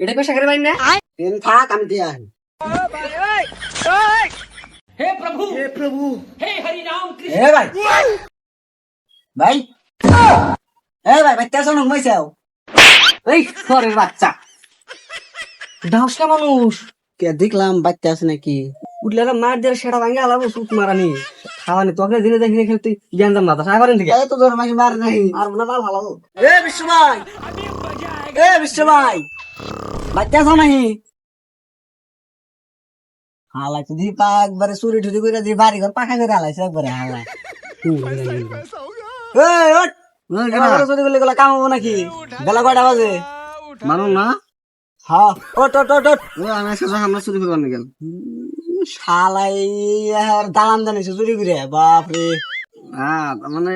এটা পেশা করে পাই না। ট্রেন থাক আমি দিয়ে আসি। হে প্রভু হে হরি রাম কৃষ্ণ। এ ভাই ভাই ভাই বাচ্চা শোনো ঘুমাইছাও? এই ঘরের বাচ্চা ঢাসকা মানুষ কে দেখলাম বাচ্চা আছে নাকি? উঠলে মার দিয়ে সেটা ভাঙে আলাদা সুত মারানি খাওয়ানি তোকে দিনে দেখি খেলতে জ্ঞান দাম না সারা করেন থেকে এই তো তোর মাকে মার নাই। আর মনে ভালো ভালো বিশ্ব ভাই, বিশ্ব ভাই বাচ্চা আছো নাকি? হালাই তো দিপা একবারে চুরি টুরি করে দিয়ে বাড়ি ঘর পাখা করে হালাইছে একবারে হালাই। এই ওঠ, এবার চুরি করলে গেলে কাম হবো নাকি? বেলা কয়টা বাজে? মানুষ না হ্যাঁ ওঠ ওঠ ওঠ ওঠ। আমি আজকে আমরা চুরি করবার গেল শালাই আর দালান জানিস চুরি করে? বাপরে। হ্যাঁ মানে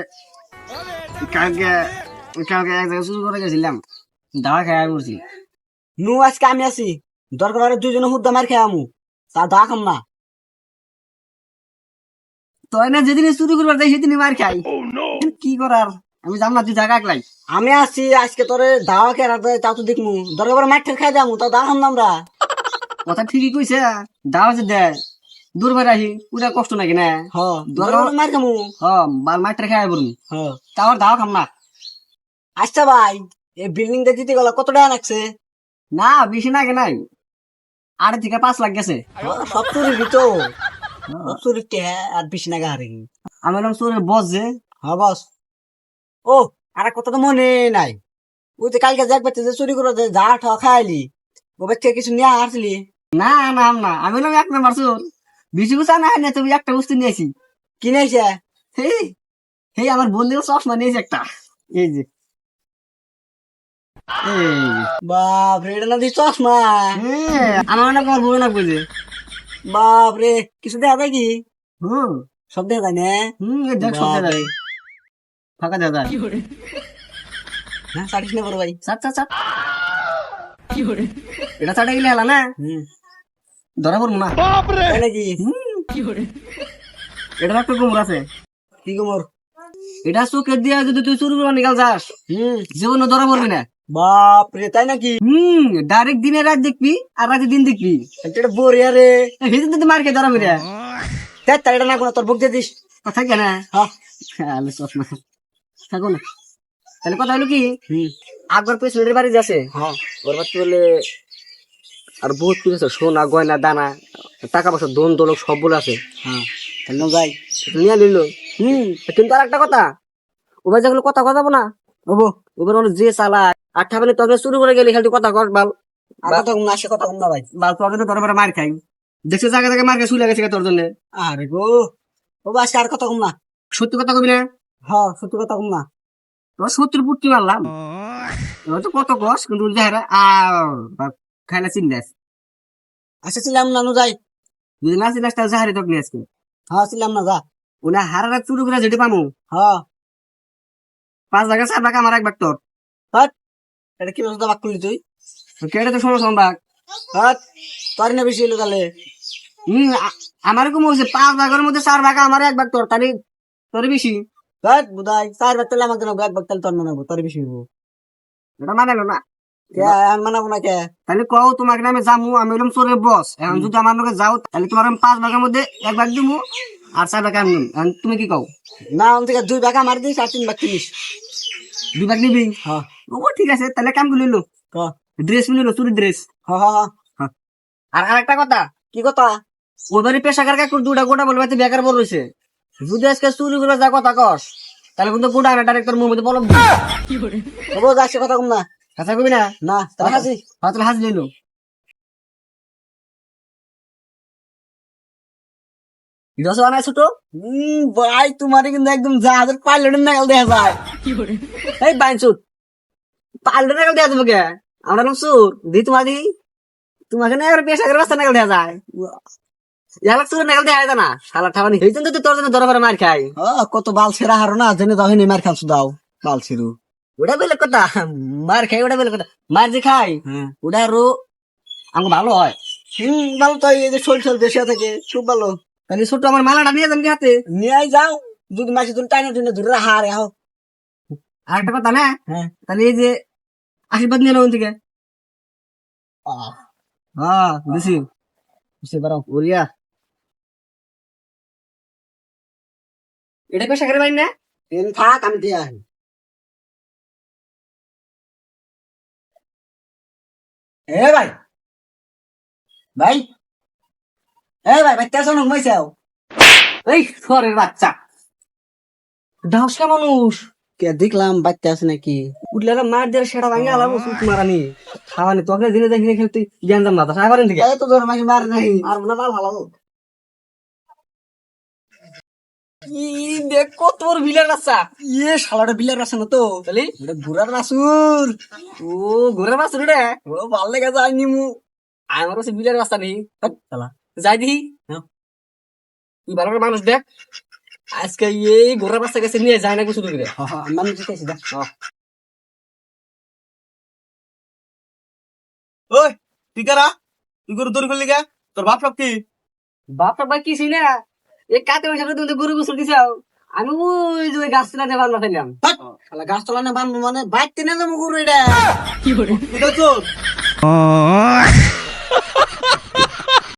কালকে কালকে এক জায়গায় চুরি করে গেছিলাম দাওয়া খেয়ে করছি নু আজকে আমি আছি, দরকার হলে দুইজনে হুদ্দা মার খেয়ে আমু, তা দা খাম না। তো না যেদিন চুরি করবার যাই সেদিন মার খাই কি করার আমি জান না তুই জায়গা একলাই আমি আছি আজকে তোরে দাওয়া খেয়ে তা তো দেখমু, দরকার পরে মাঠ খাই যামু, তা দা খাম না আমরা। কথা ঠিকই কইছে দাওয়া যে দেয় দূর বেড়ে আহি পুরা কষ্ট নাকি না হ দরকার হলে মার খামু। বার মাঠটা খেয়ে পড়ুন হ তাও দাওয়া খাম না আচ্ছা ভাই, এই বিল্ডিং টা দিতে গেল কত টাকা লাগছে? না বেশি নাকি নাই 8 থেকে 5 লাখ গেছে সব চুরি দিত, সব চুরি আর বেশি নাগা হারে। আমি বললাম চোরের বস যে হ্যাঁ বস। ও আর এক কথা তো মনে নাই, ওই যে কালকে যাক বাচ্চা যে চুরি করে যা ঠা খাইলি, ও বাচ্চা কিছু নিয়ে আসলি? না না না আমি বললাম 1 নম্বর চোর বেশি গুছা না না তুমি একটা বস্তু নিয়েছি কি নিয়েছে? হেই হেই আমার বন্ধুর চশমা নিয়েছে একটা এই যে এই বাপ রে, এটা না দি চশমা? আমার অনেক আমার বউ না বুঝে বাপ রে, কিছু দেখা যায় কি? হুম সব দেখা যায় না? এই দেখ সব বাপ জায়গায় রে। ফাঁকা জায়গা হ্যাঁ ছাড়িস না বড় ভাই। চাট চাট চাট এটা চাটে গেলে হেলা না ধরা পড়বো না তাই নাকি? এটা একটা কুমড় আছে কি গোমর? এটা চোখে দিয়ে যদি তুই চুরি করবার নিকাল যাস জীবনে ধরা পড়বি না বাপ রে, তাই নাকি? ডাইরেক্ট দিনে রাত দেখবি আর রাতে দিন দেখবি এটা বরিয়া রে। সেদিন তো মার খেয়ে ধরা পড়ে তাই এটা না কোনো তোর বুক দিয়ে দিস। কথা কেন হ্যাঁ চশমা থাকো না তাহলে কথা হলো কি হুম আকবর পেছনের বাড়ি যাচ্ছে হ্যাঁ ওর বাচ্চা বলে আর বহুত কিছু আছে সোনা গয়না দানা টাকা পয়সা দোন দোলক সব বলে আছে হ্যাঁ তাহলে যাই। নিয়ে নিল কিন্তু আর একটা কথা ওবার যেগুলো কথা কথা না ওবো ওবার অনেক যে চালা আঠা মানে তবে শুরু করে গেলে খালি কথা কর বাল আর কথা কম না, আসে কথা কম না ভাই। বাল তোর জন্য তোর মার খাই দেখছে জায়গা জায়গায় মার খাই শুলে গেছে তোর জন্য আরে গো ও বাস, আর কথা কম না। সত্যি কথা কবি না হ্যাঁ সত্যি কথা কম না। তোমার 70 ফুট মারলাম এবার তো কত কস কিন্তু উল্টা আর খাইলে চিন্তাস আচ্ছা ছিলাম না, নু যাই। যদি না চিন্তাস তাহলে জাহারি তোকে নিয়ে আজকে হ্যাঁ ছিলাম না, যা। ওনা হারা রাত চুরি করে যেতে পামু হ্যাঁ 5 ভাগে 4 ভাগ আমার 1 ভাগ তোর হাট, এটা কি বলতো বাক করলি তুই? কেটে তো 16 ভাগ হাট, তোর না বেশি হলো তাহলে। আমার কম হয়েছে 5 ভাগের মধ্যে 4 ভাগ আমার 1 ভাগ তোর তাহলে তোর বেশি হাট বুদাই, 4 বাক তাহলে আমাকে নেবো, 1 বাক তাহলে তোর নেবো, তোর বেশি হবো। এটা মানালো না কে আমি মানাবো না কে? তাহলে কও তোমাকে আমি যামু আমি হলাম চোরের বস এখন যদি আমার লগে যাও তাহলে তোমার আমি 5 ভাগের মধ্যে 1 ভাগ দিবো আর 4 ভাগ আমি নিম। এখন তুমি কি কও না আমি থেকে 2 বাক আমার দিস আর 3 বাক কিনিস। 2 ভাগ নিবি হ্যাঁ ও ঠিক আছে তাহলে কাম করে নিলো ক ড্রেস মিলিল চুরি ড্রেস হ্যাঁ হ্যাঁ হ্যাঁ। আর আরেকটা কথা কি কথা? ওবারে পেশাকার কাকুর 2টা গোটা বলবে বেকার বল রয়েছে যদি আজকে চুরি করে যা কথা কস তাহলে কিন্তু গোটা না ডাইরেক্ট তোর মুখ মধ্যে বলব ওবো যাচ্ছে কথা কম না। কথা কবি না না তাহলে হাসি। তাহলে হাজ নিলো ভিডিও বানায় ছোট ভাই তোমার কিন্তু একদম জাহাজের পাইলটের নাগাল দেখা যায়। এই বাইনচুত পাল্টে নাগাল দেওয়া যাবে কে আমরা নাম সুর দি তোমাকে না এবার পেশাকার রাস্তা নাগাল দেওয়া যায় ইয়ার সুর নাগাল দেওয়া যায় না শালা ঠাবানি এই জন্য তো তোর জন্য ধরা পড়ে মার খাই কত বাল ছেড়া হারো না, জেনে দাও নি মার খামছু দাও বাল ছেড়ু। ওটা বেলেগ কথা মার খাই ওটা বেলেগ কথা মার যে খাই ওটা আরো আমাকে ভালো হয় ভালো তো, এই যে শোল শোল দেশে থেকে খুব ভালো। তাহলে ছোট আমার মালাটা নিয়ে যান কি হাতে নিয়ে যাও, যদি মাসি তুমি টাইনে টুনে ধরে হারে হও। আর একটা কথা না হ্যাঁ তাহলে এই যে আশীর্বাদ নিয়ে নেবেন থেকে হ্যাঁ দিছি বুঝতে পারো বলিয়া এটা পেশা করে পাই না থাক আমি দিয়ে আসি এ ভাই ভাই ভাই বাচ্চা শোনো ঘুমাইছাও এই শহরের বাচ্চা ডাউসকা মানুষ কে দেখলাম বাচ্চা আছে নাকি উঠলে মার দিয়ে সেটা ভাঙে আলাম সুত মারানি খাওয়ানি তোকে দিনে দেখি খেলতে জ্ঞান দাম মাথা সাগরেন থেকে এই তো তোর মাঝে মার নাই আর না মাল ভালো ই দেখ কত বড় বিলের বাচ্চা ইয়ে শালাটা বিলের আছে না তো তাহলে এটা ঘোড়ার বাসুর ও ঘুরে মাছ রে ও ভাল লেগে যায়নি মু আমার কাছে বিলের বাচ্চা নেই চালা যাই দিহি তুই ভালো করে মানুষ দেখ আজকে এই ঘোড়ার বাচ্চা কাছে নিয়ে যায় না কিছু করে আমি জিতেছি দেখ ওই তুই কারা তুই গরু দৌড় করলি গা তোর বাপ সব কি বাপটা ভাই কিছু না এই কাতে পয়সা তুমি গরু গোসল দিছ আমি ওই যে গাছ না দেবার না খাইলাম শালা গাছ তলানে বানবো মানে বাইতে না যাবো গরু এটা এটা তোর